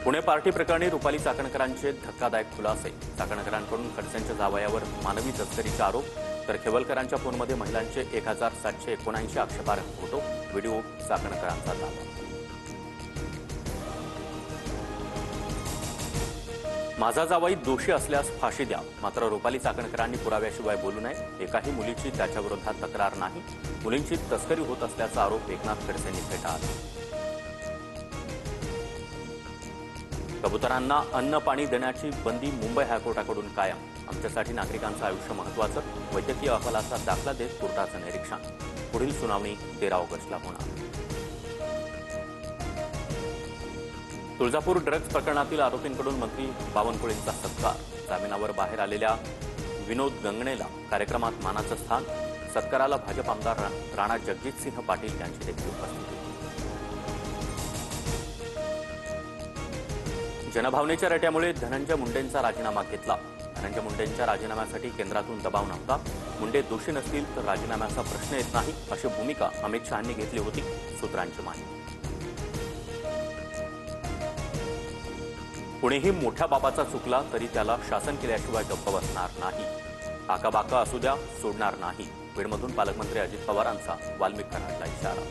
Pune party प्रकरणी रुपाली चाकणकरांचे धक्कादायक खुलासे। चाकणकरांकडून खडसेंच्या जावयावर मानवी तस्करीचे आरोप, तर खेवलकरांच्या फोनमध्ये महिलांचे 1779 आक्षेपार्ह फोटो, व्हिडिओ चाकणकरांचा दावा। माझा जावई दोषी असल्यास फाशी द्या, मात्र रुपाली चाकणकरांनी पुराव्याशिवाय बोलू नये। एकाही मुलीची त्याच्याविरोधात तक्रार नाही। मुलींची तस्करी होत असल्याचा आरोप एकनाथ खडसेंनी फेटाळला। कबुतरांना अन्न पाणी देण्याची बंदी मुंबई हायकोर्टाकडून कायम। आमच्यासाठी नागरिकांचं आयुष्य महत्त्वाचं, वैद्यकीय अहवालाचा दाखला देत कोर्टाचं निरीक्षण। पुढील सुनावणी 13 ऑगस्टला होणार। तुळजापूर ड्रग्ज प्रकरणातील आरोपींकडून मंत्री बावनकुळेंचा सत्कार। जामिनावर बाहेर आलेल्या विनोद गंगणेला कार्यक्रमात मानाचं स्थान। सत्काराला भाजप आमदार राणा जगजितसिंह पाटील यांची देखील उपस्थिती। जनभावनेच्या रट्यामुळे धनंजय मुंडेंचा राजीनामा घेतला। धनंजय मुंडेंच्या राजीनाम्यासाठी केंद्रातून दबाव नव्हता। मुंडे दोषी नसतील तर राजीनाम्याचा प्रश्न येत नाही, अशी भूमिका अमित शहांनी घेतली होती, सूत्रांची माहिती। कुणीही मोठ्या बापाचा चुकला तरी त्याला शासन केल्याशिवाय गप्प बसणार नाही। आकाबाका असू द्या, सोडणार नाही। बीडमधून पालकमंत्री अजित पवारांचा वाल्मिक कराडला इशारा।